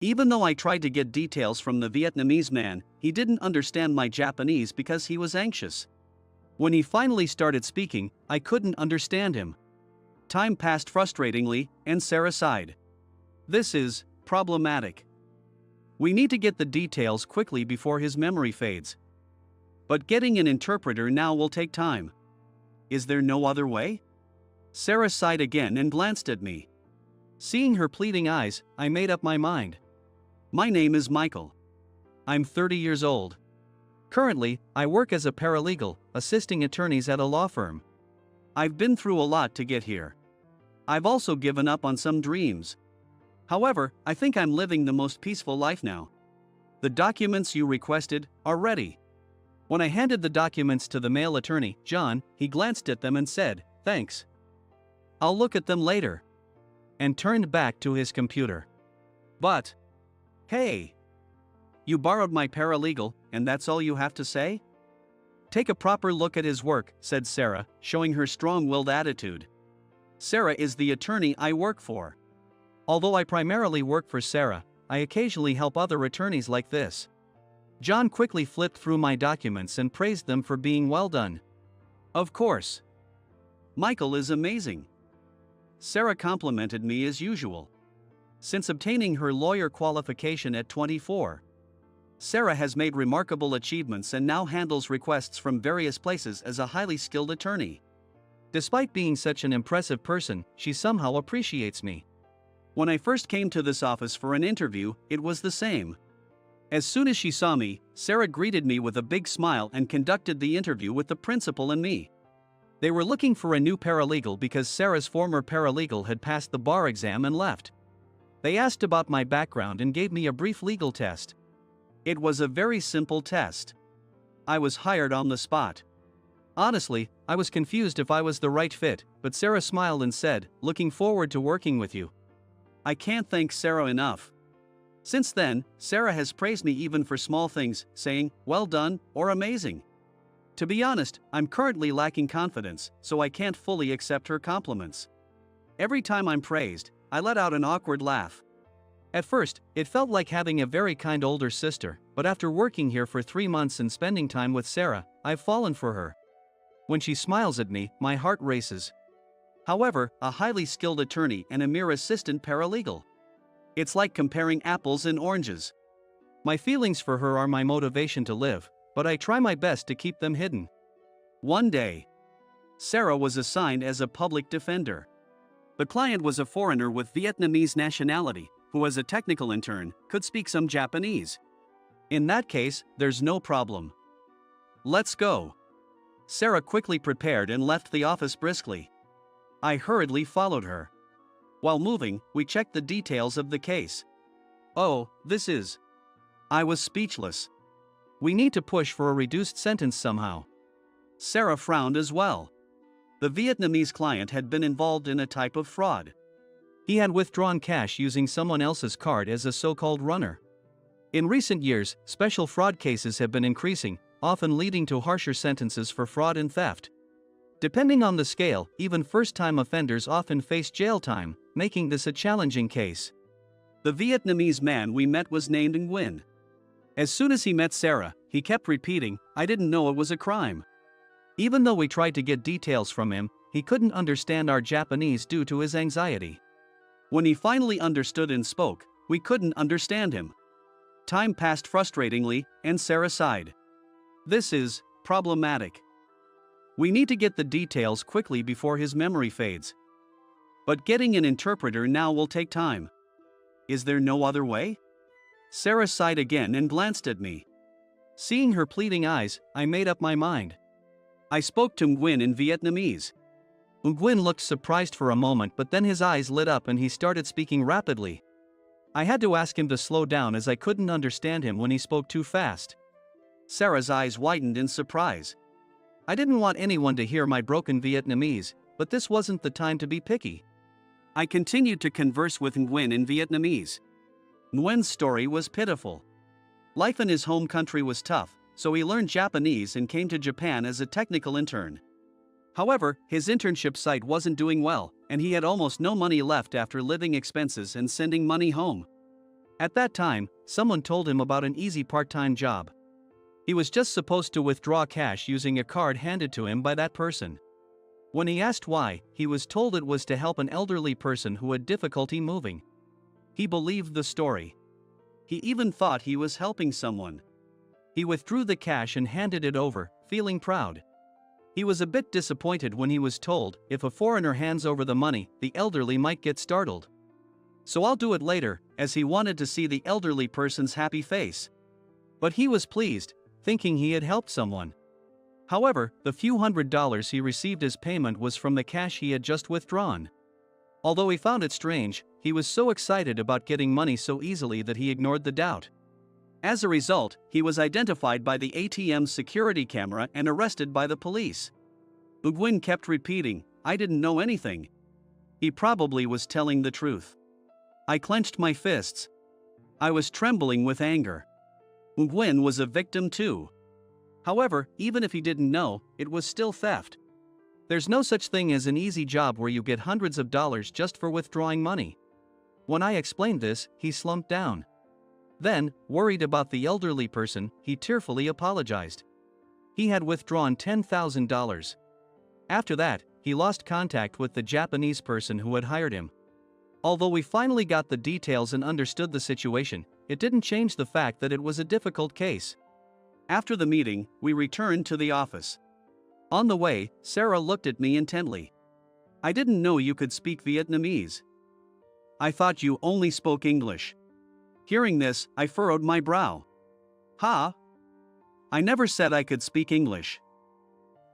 Even though I tried to get details from the Vietnamese man, he didn't understand my Japanese because he was anxious. When he finally started speaking, I couldn't understand him. Time passed frustratingly, and Sarah sighed. This is problematic. We need to get the details quickly before his memory fades. But getting an interpreter now will take time. Is there no other way? Sarah sighed again and glanced at me. Seeing her pleading eyes, I made up my mind. My name is Michael. I'm 30 years old. Currently, I work as a paralegal, assisting attorneys at a law firm. I've been through a lot to get here. I've also given up on some dreams. However, I think I'm living the most peaceful life now. The documents you requested are ready. When I handed the documents to the male attorney, John, he glanced at them and said, "Thanks. I'll look at them later," and turned back to his computer. But, hey! You borrowed my paralegal, and that's all you have to say? Take a proper look at his work, said Sarah, showing her strong-willed attitude. Sarah is the attorney I work for. Although I primarily work for Sarah, I occasionally help other attorneys like this. John quickly flipped through my documents and praised them for being well done. Of course. Michael is amazing. Sarah complimented me as usual. Since obtaining her lawyer qualification at 24, Sarah has made remarkable achievements and now handles requests from various places as a highly skilled attorney. Despite being such an impressive person, she somehow appreciates me. When I first came to this office for an interview, it was the same. As soon as she saw me, Sarah greeted me with a big smile and conducted the interview with the principal and me. They were looking for a new paralegal because Sarah's former paralegal had passed the bar exam and left. They asked about my background and gave me a brief legal test. It was a very simple test. I was hired on the spot. Honestly, I was confused if I was the right fit, but Sarah smiled and said, "Looking forward to working with you." I can't thank Sarah enough. Since then, Sarah has praised me even for small things, saying, "Well done," or "Amazing." To be honest, I'm currently lacking confidence, so I can't fully accept her compliments. Every time I'm praised, I let out an awkward laugh. At first, it felt like having a very kind older sister, but after working here for 3 months and spending time with Sarah, I've fallen for her. When she smiles at me, my heart races. However, a highly skilled attorney and a mere assistant paralegal. It's like comparing apples and oranges. My feelings for her are my motivation to live, but I try my best to keep them hidden. One day, Sarah was assigned as a public defender. The client was a foreigner with Vietnamese nationality, who as a technical intern, could speak some Japanese. In that case, there's no problem. Let's go. Sarah quickly prepared and left the office briskly. I hurriedly followed her. While moving, we checked the details of the case. Oh, this is... I was speechless. We need to push for a reduced sentence somehow. Sarah frowned as well. The Vietnamese client had been involved in a type of fraud. He had withdrawn cash using someone else's card as a so-called runner. In recent years, special fraud cases have been increasing, often leading to harsher sentences for fraud and theft. Depending on the scale, even first-time offenders often face jail time, making this a challenging case. The Vietnamese man we met was named Nguyen. As soon as he met Sarah, he kept repeating, "I didn't know it was a crime." Even though we tried to get details from him, he couldn't understand our Japanese due to his anxiety. When he finally understood and spoke, we couldn't understand him. Time passed frustratingly, and Sarah sighed. This is problematic. We need to get the details quickly before his memory fades. But getting an interpreter now will take time. Is there no other way? Sarah sighed again and glanced at me. Seeing her pleading eyes, I made up my mind. I spoke to Nguyen in Vietnamese. Nguyen looked surprised for a moment, but then his eyes lit up and he started speaking rapidly. I had to ask him to slow down as I couldn't understand him when he spoke too fast. Sarah's eyes widened in surprise. I didn't want anyone to hear my broken Vietnamese, but this wasn't the time to be picky. I continued to converse with Nguyen in Vietnamese. Nguyen's story was pitiful. Life in his home country was tough, so he learned Japanese and came to Japan as a technical intern. However, his internship site wasn't doing well, and he had almost no money left after living expenses and sending money home. At that time, someone told him about an easy part-time job. He was just supposed to withdraw cash using a card handed to him by that person. When he asked why, he was told it was to help an elderly person who had difficulty moving. He believed the story. He even thought he was helping someone. He withdrew the cash and handed it over, feeling proud. He was a bit disappointed when he was told, if a foreigner hands over the money, the elderly might get startled. So I'll do it later, as he wanted to see the elderly person's happy face. But he was pleased, thinking he had helped someone. However, the few $100s he received as payment was from the cash he had just withdrawn. Although he found it strange, he was so excited about getting money so easily that he ignored the doubt. As a result, he was identified by the ATM's security camera and arrested by the police. Nguyen kept repeating, "I didn't know anything." He probably was telling the truth. I clenched my fists. I was trembling with anger. Nguyen was a victim too. However, even if he didn't know, it was still theft. There's no such thing as an easy job where you get hundreds of dollars just for withdrawing money. When I explained this, he slumped down. Then, worried about the elderly person, he tearfully apologized. He had withdrawn $10,000. After that, he lost contact with the Japanese person who had hired him. Although we finally got the details and understood the situation, it didn't change the fact that it was a difficult case. After the meeting, we returned to the office. On the way, Sarah looked at me intently. "I didn't know you could speak Vietnamese. I thought you only spoke English." Hearing this, I furrowed my brow. "Ha? I never said I could speak English.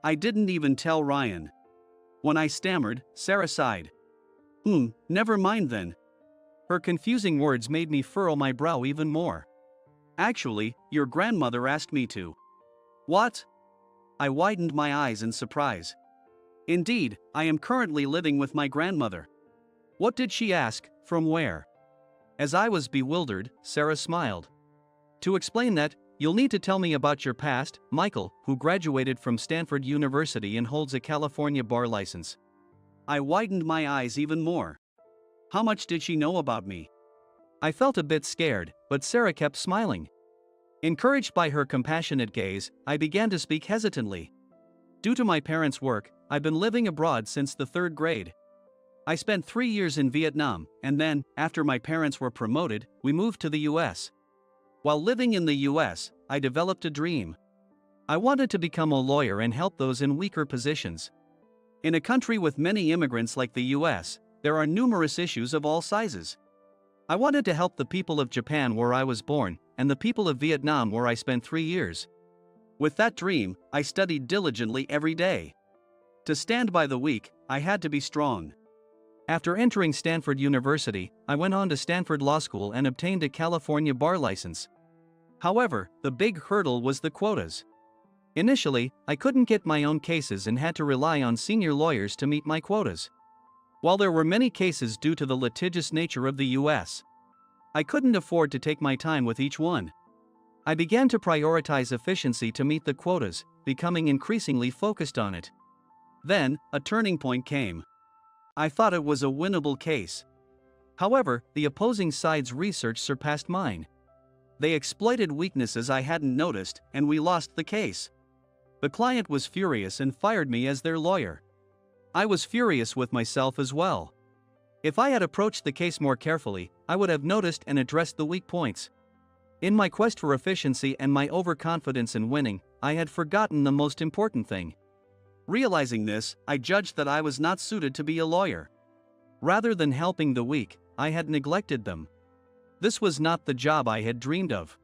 I didn't even tell Ryan." When I stammered, Sarah sighed. Never mind then." Her confusing words made me furrow my brow even more. "Actually, your grandmother asked me to." "What?" I widened my eyes in surprise. "Indeed, I am currently living with my grandmother." "What did she ask? From where?" As I was bewildered, Sarah smiled. "To explain that, you'll need to tell me about your past, Michael, who graduated from Stanford University and holds a California bar license." I widened my eyes even more. How much did she know about me? I felt a bit scared, but Sarah kept smiling. Encouraged by her compassionate gaze, I began to speak hesitantly. "Due to my parents' work, I've been living abroad since the 3rd grade. I spent 3 years in Vietnam, and then, after my parents were promoted, we moved to the US. While living in the US, I developed a dream. I wanted to become a lawyer and help those in weaker positions. In a country with many immigrants like the US, there are numerous issues of all sizes. I wanted to help the people of Japan where I was born, and the people of Vietnam where I spent 3 years. With that dream, I studied diligently every day. To stand by the weak, I had to be strong. After entering Stanford University, I went on to Stanford Law School and obtained a California bar license. However, the big hurdle was the quotas. Initially, I couldn't get my own cases and had to rely on senior lawyers to meet my quotas. While there were many cases due to the litigious nature of the US, I couldn't afford to take my time with each one. I began to prioritize efficiency to meet the quotas, becoming increasingly focused on it. Then, a turning point came. I thought it was a winnable case. However, the opposing side's research surpassed mine. They exploited weaknesses I hadn't noticed, and we lost the case. The client was furious and fired me as their lawyer. I was furious with myself as well. If I had approached the case more carefully, I would have noticed and addressed the weak points. In my quest for efficiency and my overconfidence in winning, I had forgotten the most important thing. Realizing this, I judged that I was not suited to be a lawyer. Rather than helping the weak, I had neglected them. This was not the job I had dreamed of.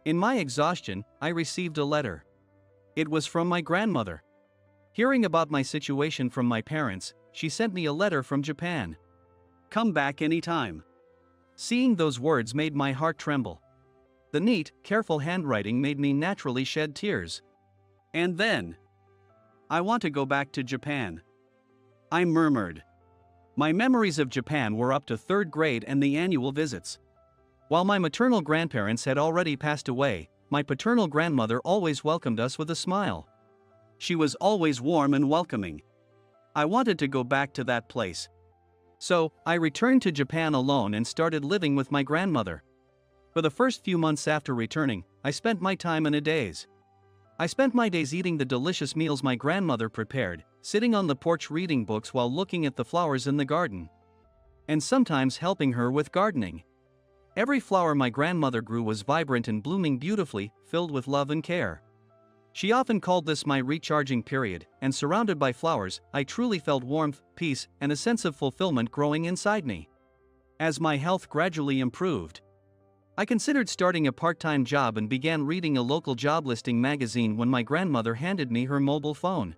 In my exhaustion, I received a letter. It was from my grandmother. Hearing about my situation from my parents, she sent me a letter from Japan. "Come back anytime." Seeing those words made my heart tremble. The neat, careful handwriting made me naturally shed tears. "And then? I want to go back to Japan," I murmured. My memories of Japan were up to 3rd grade and the annual visits. While my maternal grandparents had already passed away, my paternal grandmother always welcomed us with a smile. She was always warm and welcoming. I wanted to go back to that place. So, I returned to Japan alone and started living with my grandmother. For the first few months after returning, I spent my time in a daze. I spent my days eating the delicious meals my grandmother prepared, sitting on the porch reading books while looking at the flowers in the garden. And sometimes helping her with gardening. Every flower my grandmother grew was vibrant and blooming beautifully, filled with love and care. She often called this my recharging period, and surrounded by flowers, I truly felt warmth, peace, and a sense of fulfillment growing inside me. As my health gradually improved, I considered starting a part-time job and began reading a local job listing magazine when my grandmother handed me her mobile phone.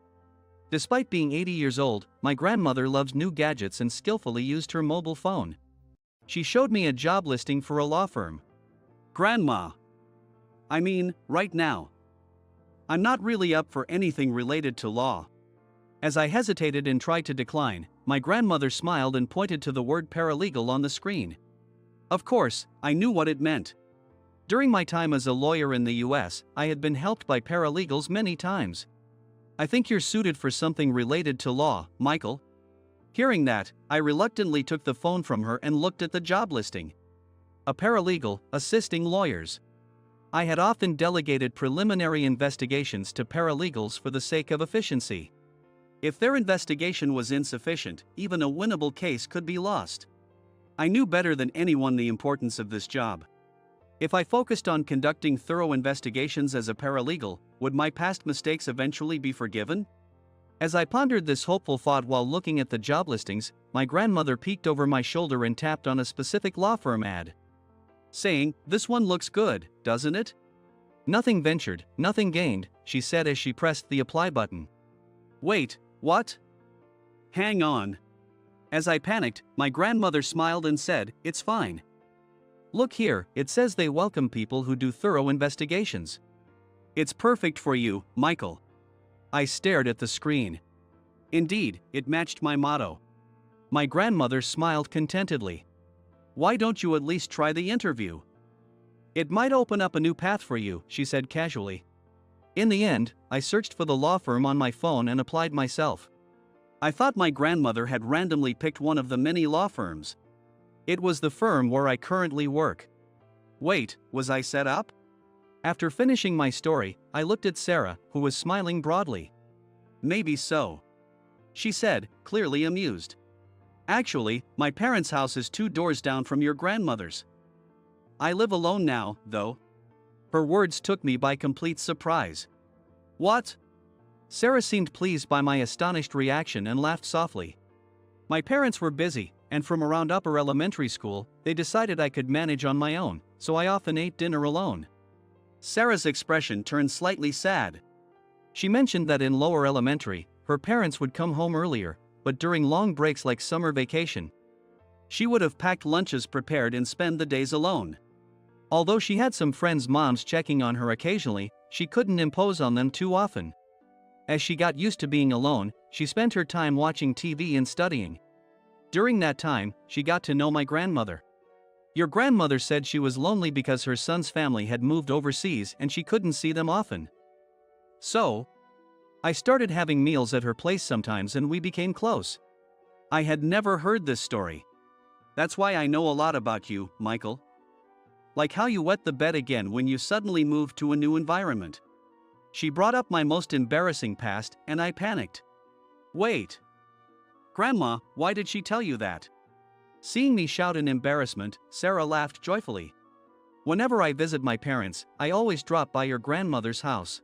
Despite being 80 years old, my grandmother loves new gadgets and skillfully used her mobile phone. She showed me a job listing for a law firm. Grandma. I mean, right now. I'm not really up for anything related to law. As I hesitated and tried to decline, my grandmother smiled and pointed to the word paralegal on the screen. Of course, I knew what it meant. During my time as a lawyer in the US, I had been helped by paralegals many times. I think you're suited for something related to law, Michael. Hearing that, I reluctantly took the phone from her and looked at the job listing. A paralegal, assisting lawyers. I had often delegated preliminary investigations to paralegals for the sake of efficiency. If their investigation was insufficient, even a winnable case could be lost. I knew better than anyone the importance of this job. If I focused on conducting thorough investigations as a paralegal, would my past mistakes eventually be forgiven? As I pondered this hopeful thought while looking at the job listings, my grandmother peeked over my shoulder and tapped on a specific law firm ad, saying, "This one looks good, doesn't it?" "Nothing ventured, nothing gained," she said as she pressed the apply button. "Wait, what? Hang on." As I panicked, my grandmother smiled and said, "It's fine. Look here, it says they welcome people who do thorough investigations. It's perfect for you, Michael." I stared at the screen. Indeed, it matched my motto. My grandmother smiled contentedly. "Why don't you at least try the interview? It might open up a new path for you," she said casually. In the end, I searched for the law firm on my phone and applied myself. I thought my grandmother had randomly picked one of the many law firms. It was the firm where I currently work. Wait, was I set up? After finishing my story, I looked at Sarah, who was smiling broadly. "Maybe so," she said, clearly amused. "Actually, my parents' house is 2 doors down from your grandmother's. I live alone now, though." Her words took me by complete surprise. "What?" Sarah seemed pleased by my astonished reaction and laughed softly. "My parents were busy, and from around upper elementary school, they decided I could manage on my own, so I often ate dinner alone." Sarah's expression turned slightly sad. She mentioned that in lower elementary, her parents would come home earlier, but during long breaks like summer vacation, she would have packed lunches prepared and spend the days alone. Although she had some friends' moms checking on her occasionally, she couldn't impose on them too often. As she got used to being alone, she spent her time watching TV and studying. During that time, she got to know my grandmother. "Your grandmother said she was lonely because her son's family had moved overseas and she couldn't see them often. So, I started having meals at her place sometimes and we became close." I had never heard this story. "That's why I know a lot about you, Michael. Like how you wet the bed again when you suddenly moved to a new environment." She brought up my most embarrassing past and I panicked. "Wait. Grandma, why did she tell you that?" Seeing me shout in embarrassment, Sarah laughed joyfully. "Whenever I visit my parents, I always drop by your grandmother's house.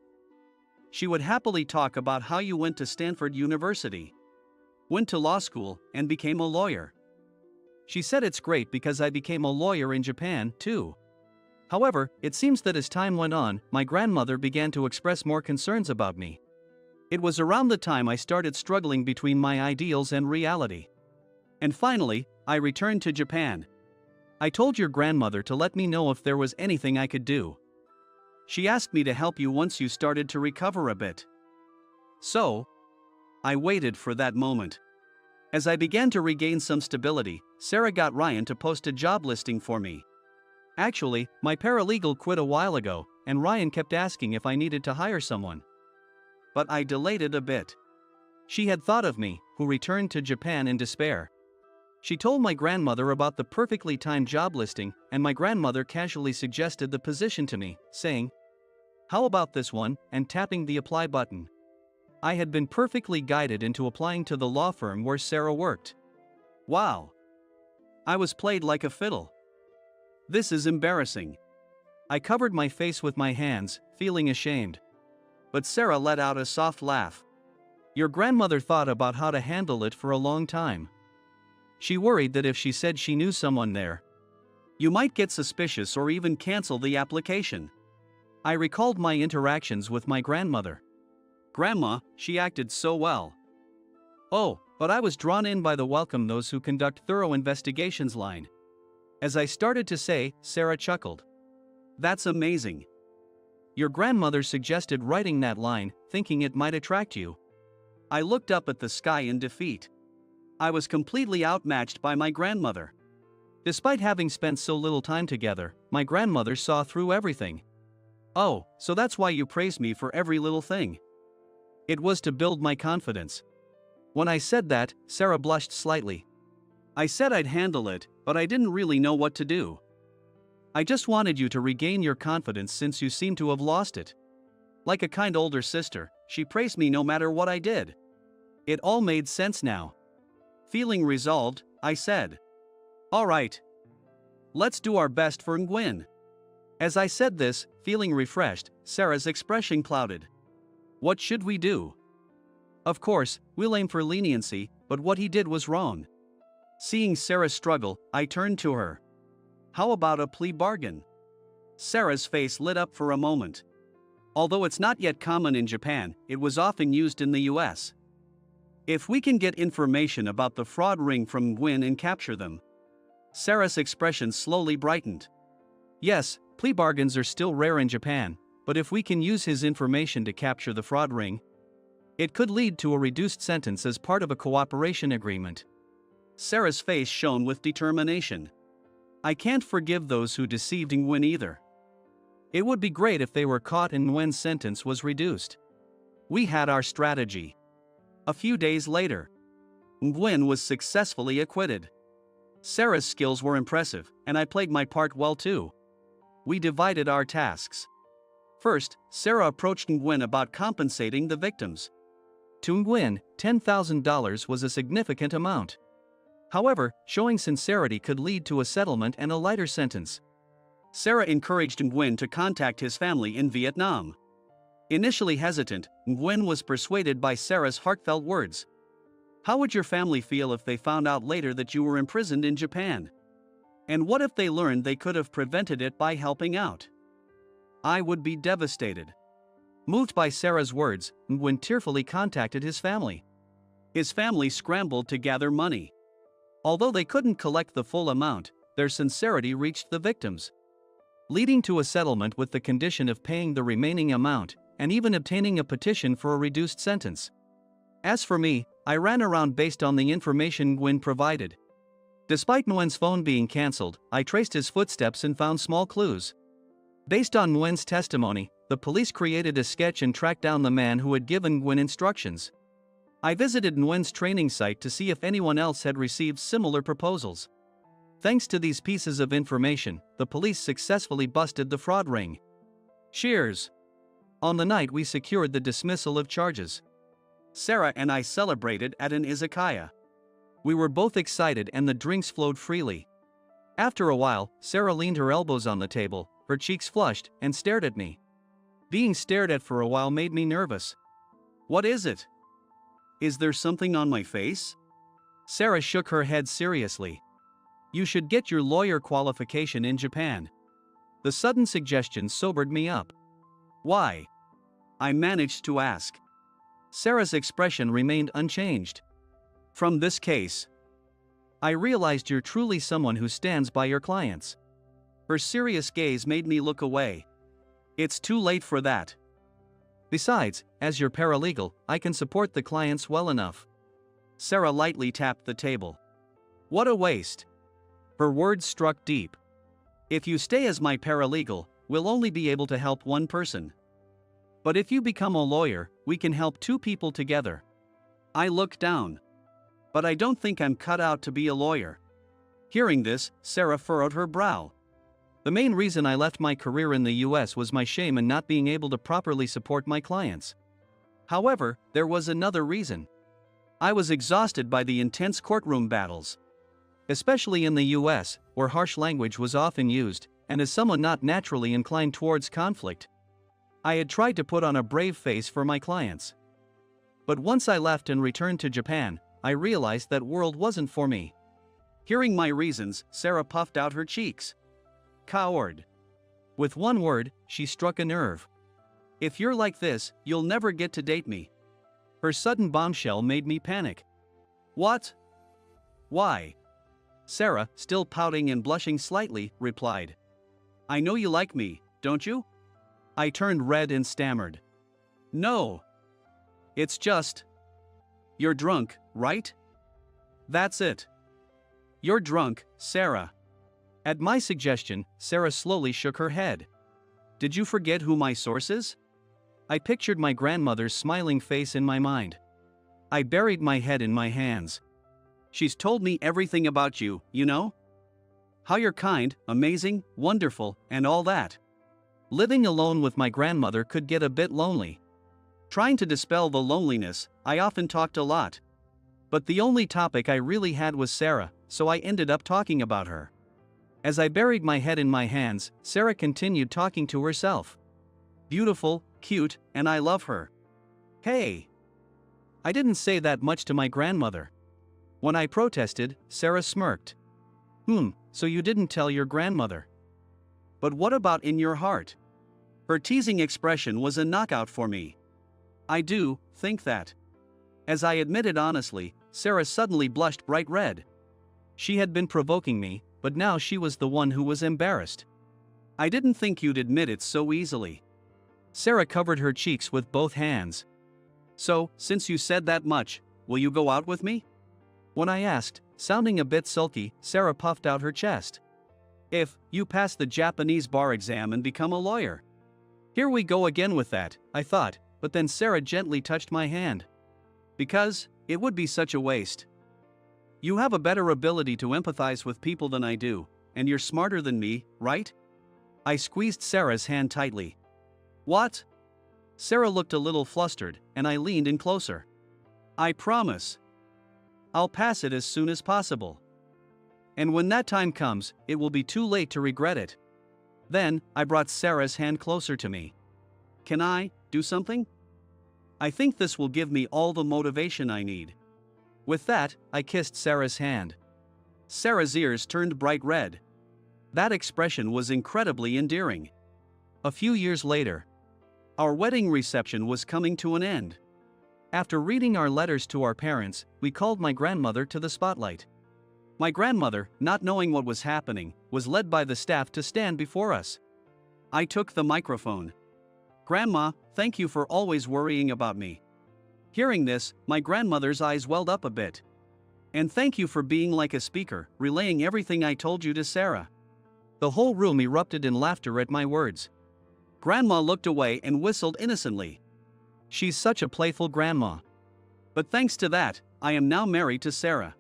She would happily talk about how you went to Stanford University, went to law school, and became a lawyer. She said it's great because I became a lawyer in Japan, too." However, it seems that as time went on, my grandmother began to express more concerns about me. It was around the time I started struggling between my ideals and reality. And finally, I returned to Japan. "I told your grandmother to let me know if there was anything I could do. She asked me to help you once you started to recover a bit." So, I waited for that moment. As I began to regain some stability, Sarah got Ryan to post a job listing for me. Actually, my paralegal quit a while ago, and Ryan kept asking if I needed to hire someone. But I delayed it a bit. She had thought of me, who returned to Japan in despair. She told my grandmother about the perfectly timed job listing, and my grandmother casually suggested the position to me, saying, "How about this one?" and tapping the apply button. I had been perfectly guided into applying to the law firm where Sarah worked. Wow! I was played like a fiddle. This is embarrassing. I covered my face with my hands, feeling ashamed. But Sarah let out a soft laugh. Your grandmother thought about how to handle it for a long time. She worried that if she said she knew someone there, you might get suspicious or even cancel the application. I recalled my interactions with my grandmother. Grandma, she acted so well. Oh, but I was drawn in by the welcome those who conduct thorough investigations line. As I started to say, Sarah chuckled. That's amazing. Your grandmother suggested writing that line, thinking it might attract you. I looked up at the sky in defeat. I was completely outmatched by my grandmother. Despite having spent so little time together, my grandmother saw through everything. Oh, so that's why you praise me for every little thing. It was to build my confidence. When I said that, Sarah blushed slightly. I said I'd handle it, but I didn't really know what to do. I just wanted you to regain your confidence since you seem to have lost it. Like a kind older sister, she praised me no matter what I did. It all made sense now. Feeling resolved, I said, "All right. Let's do our best for Nguyen." As I said this, feeling refreshed, Sarah's expression clouded. What should we do? Of course, we'll aim for leniency, but what he did was wrong. Seeing Sarah struggle, I turned to her. How about a plea bargain? Sarah's face lit up for a moment. Although it's not yet common in Japan, it was often used in the US. If we can get information about the fraud ring from Nguyen and capture them. Sarah's expression slowly brightened. Yes, plea bargains are still rare in Japan, but if we can use his information to capture the fraud ring, it could lead to a reduced sentence as part of a cooperation agreement. Sarah's face shone with determination. I can't forgive those who deceived Nguyen either. It would be great if they were caught and Nguyen's sentence was reduced. We had our strategy. A few days later, Nguyen was successfully acquitted. Sarah's skills were impressive, and I played my part well too. We divided our tasks. First, Sarah approached Nguyen about compensating the victims. To Nguyen, $10,000 was a significant amount. However, showing sincerity could lead to a settlement and a lighter sentence. Sarah encouraged Nguyen to contact his family in Vietnam. Initially hesitant, Nguyen was persuaded by Sarah's heartfelt words. How would your family feel if they found out later that you were imprisoned in Japan? And what if they learned they could have prevented it by helping out? I would be devastated. Moved by Sarah's words, Nguyen tearfully contacted his family. His family scrambled to gather money. Although they couldn't collect the full amount, their sincerity reached the victims, leading to a settlement with the condition of paying the remaining amount, and even obtaining a petition for a reduced sentence. As for me, I ran around based on the information Nguyen provided. Despite Nguyen's phone being cancelled, I traced his footsteps and found small clues. Based on Nguyen's testimony, the police created a sketch and tracked down the man who had given Nguyen instructions. I visited Nguyen's training site to see if anyone else had received similar proposals. Thanks to these pieces of information, the police successfully busted the fraud ring. Cheers! On the night we secured the dismissal of charges. Sarah and I celebrated at an izakaya. We were both excited and the drinks flowed freely. After a while, Sarah leaned her elbows on the table, her cheeks flushed, and stared at me. Being stared at for a while made me nervous. What is it? Is there something on my face? Sarah shook her head seriously. You should get your lawyer qualification in Japan. The sudden suggestion sobered me up. Why? I managed to ask. Sarah's expression remained unchanged. From this case, I realized you're truly someone who stands by your clients. Her serious gaze made me look away. It's too late for that. Besides, as your paralegal, I can support the clients well enough. Sarah lightly tapped the table. What a waste. Her words struck deep. If you stay as my paralegal, we'll only be able to help one person. But if you become a lawyer, we can help two people together. I looked down. but I don't think I'm cut out to be a lawyer." Hearing this, Sarah furrowed her brow. The main reason I left my career in the US was my shame in not being able to properly support my clients. However, there was another reason. I was exhausted by the intense courtroom battles. Especially in the US, where harsh language was often used, and as someone not naturally inclined towards conflict, I had tried to put on a brave face for my clients. But once I left and returned to Japan, I realized that world wasn't for me. Hearing my reasons, Sarah puffed out her cheeks. Coward. With one word, she struck a nerve. If you're like this, you'll never get to date me. Her sudden bombshell made me panic. What? Why? Sarah, still pouting and blushing slightly, replied. I know you like me, don't you? I turned red and stammered. No. It's just. You're drunk, right? That's it. You're drunk, Sarah. At my suggestion, Sarah slowly shook her head. Did you forget who my source is? I pictured my grandmother's smiling face in my mind. I buried my head in my hands. She's told me everything about you, you know? How you're kind, amazing, wonderful, and all that. Living alone with my grandmother could get a bit lonely. Trying to dispel the loneliness, I often talked a lot. But the only topic I really had was Sarah, so I ended up talking about her. As I buried my head in my hands, Sarah continued talking to herself. Beautiful, cute, and I love her. Hey! I didn't say that much to my grandmother. When I protested, Sarah smirked. So you didn't tell your grandmother. But what about in your heart? Her teasing expression was a knockout for me. I do think that. As I admitted honestly, Sarah suddenly blushed bright red. She had been provoking me, but now she was the one who was embarrassed. I didn't think you'd admit it so easily. Sarah covered her cheeks with both hands. So, since you said that much, will you go out with me? When I asked, sounding a bit sulky, Sarah puffed out her chest. If you pass the Japanese bar exam and become a lawyer. Here we go again with that, I thought, but then Sarah gently touched my hand. Because, it would be such a waste. You have a better ability to empathize with people than I do, and you're smarter than me, right? I squeezed Sarah's hand tightly. What? Sarah looked a little flustered, and I leaned in closer. I promise. I'll pass it as soon as possible. And when that time comes, it will be too late to regret it. Then, I brought Sarah's hand closer to me. Can I do something? I think this will give me all the motivation I need. With that, I kissed Sarah's hand. Sarah's ears turned bright red. That expression was incredibly endearing. A few years later, our wedding reception was coming to an end. After reading our letters to our parents, we called my grandmother to the spotlight. My grandmother, not knowing what was happening, was led by the staff to stand before us. I took the microphone. Grandma, thank you for always worrying about me. Hearing this, my grandmother's eyes welled up a bit. And thank you for being like a speaker, relaying everything I told you to Sarah. The whole room erupted in laughter at my words. Grandma looked away and whistled innocently. She's such a playful grandma. But thanks to that, I am now married to Sarah.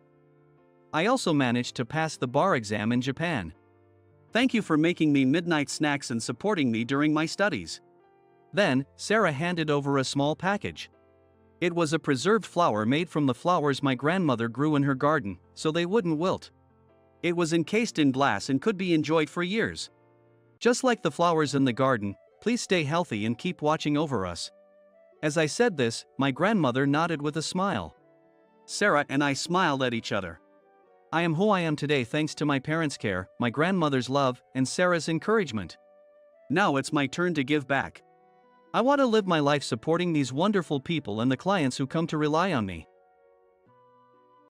I also managed to pass the bar exam in Japan. Thank you for making me midnight snacks and supporting me during my studies. Then, Sarah handed over a small package. It was a preserved flower made from the flowers my grandmother grew in her garden, so they wouldn't wilt. It was encased in glass and could be enjoyed for years. Just like the flowers in the garden, please stay healthy and keep watching over us. As I said this, my grandmother nodded with a smile. Sarah and I smiled at each other. I am who I am today thanks to my parents' care, my grandmother's love, and Sarah's encouragement. Now it's my turn to give back. I want to live my life supporting these wonderful people and the clients who come to rely on me.